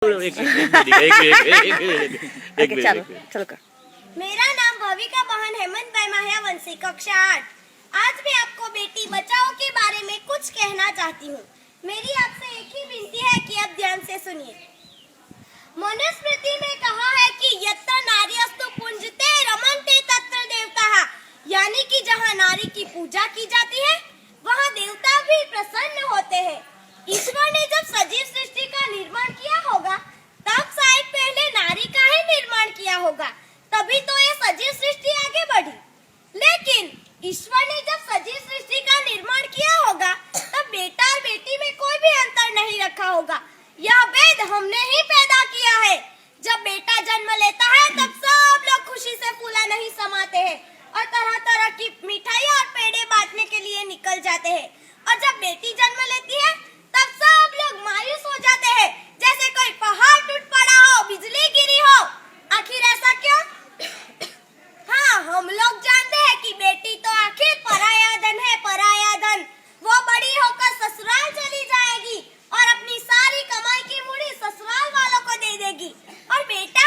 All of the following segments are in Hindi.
मेरा नाम भविका बहन हेमंत भाई माह्यावंशी कक्षा 8। आज मैं आपको बेटी बचाओ के बारे में कुछ कहना चाहती हूँ। मेरी आपसे एक ही विनती है कि आप ध्यान से सुनिए। मनुस्मृति में कहा है कि यत्र नार्यस्तु पूज्यते रमन्ते तत्र देवताः, यानी कि जहाँ नारी की पूजा की जाती है वहाँ देवता भी प्रसन्न होते हैं। ईश्वर ने जब सजीव सृष्टि का निर्माण किया होगा तब शायद पहले नारी का ही निर्माण किया होगा, तभी तो ये सजीव सृष्टि आगे बढ़ी। लेकिन ईश्वर ने जब सजीव सृष्टि का निर्माण किया होगा तब बेटा और बेटी में कोई भी अंतर नहीं रखा होगा। यह भेद हमने ही पैदा किया है। जब बेटा जन्म लेता है तब सब लोग खुशी से फूला नहीं समाते हैं और तरह तरह की मिठाइयाँ और पेड़े बांटने के लिए निकल जाते हैं। और जब बेटी जन्म लेती है तब सब लोग मायूस हो जाते हैं, जैसे कोई पहाड़ टूट पड़ा हो, बिजली गिरी हो। आखिर ऐसा क्यों? हाँ, हम लोग जानते हैं कि बेटी तो आखिर पराया धन है, पराया धन। वो बड़ी होकर ससुराल चली जाएगी और अपनी सारी कमाई की मुड़ी ससुराल वालों को दे देगी। और बेटा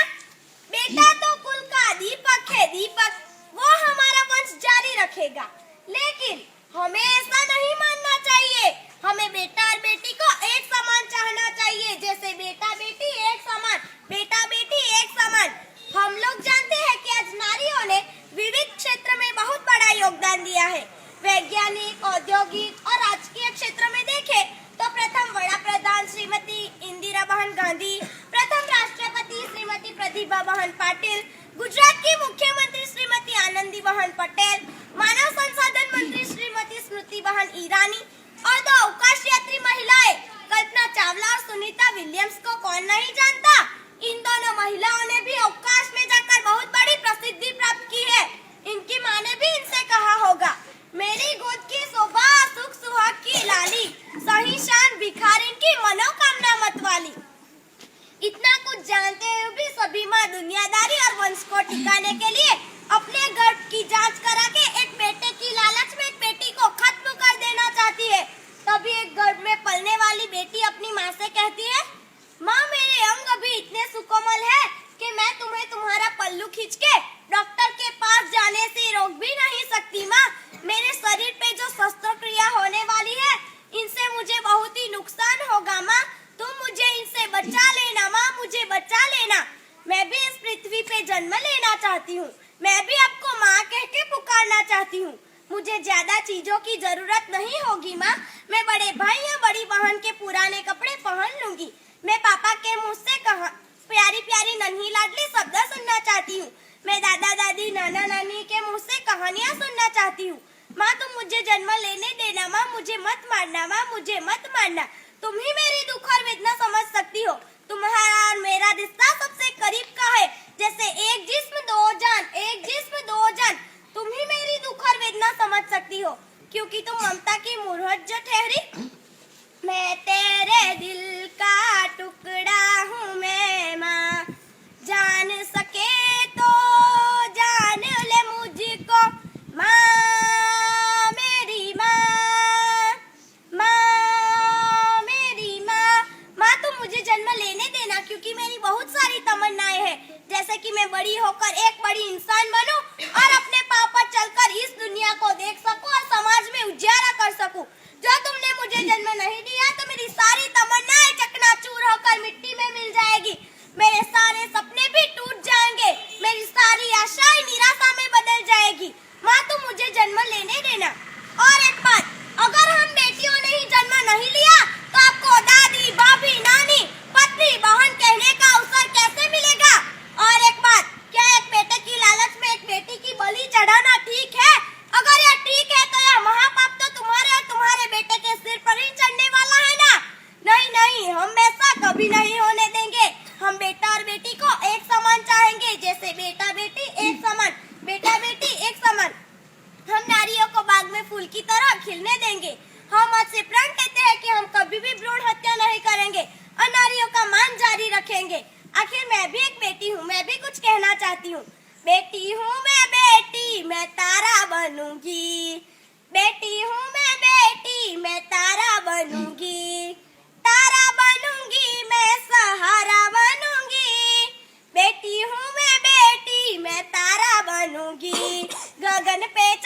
तो कुल का दीपक है, दीपक। वो हमारा वंश जारी रखेगा। लेकिन हमें ऐसा नहीं मानना चाहिए। हमें बेटा और बेटी को एक समान चाहना चाहिए, जैसे बेटा बेटी एक समान, बेटा बेटी एक समान। हम लोग जानते हैं कि आज नारियों ने विविध क्षेत्र में बहुत बड़ा योगदान दिया है। वैज्ञानिक, औद्योगिक और राजकीय क्षेत्र में देखें तो प्रथम वड़ा प्रधान श्रीमती इंदिरा बहन गांधी, प्रथम राष्ट्रपति श्रीमती प्रतिभा बहन पाटिल, गुजरात की मुख्यमंत्री श्रीमती आनंदी बहन पटेल, मानव संसाधन मंत्री श्रीमती स्मृति बहन ईरानी और दो अवकाश यात्री महिलाएं कल्पना चावला और सुनीता विलियम्स को कौन नहीं जानता। इन दोनों महिलाओं ने भी अवकाश में जाकर बहुत बड़ी प्रसिद्धि प्राप्त की है। इनकी माँ ने भी इनसे कहा होगा, मेरी गोद की शोभा सुख सुहाग की लाली, सही शान भिखारिन की मनोकामना मत वाली। इतना कुछ जानते हुए भी सभी माँ दुनियादारी और वंश को टिकाने के लिए अपने गर्भ की जांच करा के एक बेटे की लालच में एक बेटी को खत्म कर देना चाहती है। तभी एक गर्भ में पलने वाली बेटी अपनी माँ से कहती है, माँ मेरे अंग अभी इतने सुकोमल है कि मैं तुम्हें तुम्हारा पल्लू खींच के डॉक्टर के पास जाने से रोक भी नहीं सकती। माँ, मेरे शरीर पे जो शस्त्रक्रिया होने वाली है इनसे मुझे बहुत ही नुकसान होगा। माँ, तुम मुझे इनसे बचा लेना। माँ, मुझे बचा लेना। मैं भी इस पृथ्वी पे जन्म लेना चाहती हूँ। मैं भी आपको माँ कह के पुकारना चाहती हूँ। मुझे ज्यादा चीजों की जरूरत नहीं होगी माँ। मैं बड़े भाई या बड़ी बहन के पुराने कपड़े पहन लूंगी। मैं पापा के मुंह से प्यारी प्यारी नन्ही लाडली शब्द सुनना चाहती हूँ। मैं दादा दादी नाना नानी के मुंह से कहानियाँ सुनना चाहती हूँ। माँ, तुम मुझे जन्म लेने देना। माँ, मुझे मत मारना। माँ, मुझे मत मारना। तुम ही मेरी दुख और वेदना समझ सकती हो। तुम्हारा और मेरा रिश्ता सबसे करीब का है, जैसे एक जिस्म दो जान, एक जिस्म दो जान। तुम ही मेरी दुख और वेदना समझ सकती हो, क्योंकि तुम ममता की मुहूर्त जो ठहरी। मैं तेरे दिल का टुकड़ा हूँ मैं माँ, जान सके तो जान ले मुझको माँ, मेरी माँ, माँ, मेरी माँ। माँ, तुम मुझे जन्म लेने देना, क्योंकि मेरी बहुत सारी तमन्नाएं हैं, जैसे कि मैं बड़ी होकर एक बड़ी इंसान बनूं और अपने पाँव पर चलकर इस दुनिया को देख सकूं और समाज में उजियारा कर सकूं। जो तुमने मुझे जन्म नहीं दिया तो मेरी सारी तमन्नाएं चकनाचूर होकर मिट्टी में मिल जाएगी। मेरे सारे सपने भी टूट जाएंगे। मेरी सारी आशाएं निराशा में बदल जाएगी। माँ, तुम मुझे जन्म लेने देना। और एक बात, अगर हम बेटियों ने ही जन्म नहीं लिया तो आपको दादी, भाभी, नानी, पत्नी, बहन कहने का अवसर कैसे मिलेगा? और एक बात, क्या एक बेटे की लालच में एक बेटी की बलि चढ़ाना ठीक है? अगर यह ठीक है तो यह महापाप तो तुम्हारे और तुम्हारे बेटे के सिर पर ही चढ़ने वाला है ना? नहीं नहीं, हम ऐसा कभी नहीं होने देंगे। हम बेटा और बेटी को एक समान चाहेंगे, जैसे बेटा बेटी एक समान, बेटा बेटी एक समान। हम नारियों को बाग में फूल की तरह खिलने देंगे। हम आज से प्रण कहते हैं कि हम कभी भी भ्रूण हत्या नहीं करेंगे और नारियों का मान जारी रखेंगे। आखिर मैं भी एक बेटी हूँ, मैं भी कुछ कहना चाहती हूँ। बेटी हूँ मैं बेटी, मैं तारा बनूंगी। बेटी हूँ मैं बेटी, मैं तारा बनूंगी। तारा बनूंगी मैं, सहारा मैंने पहचान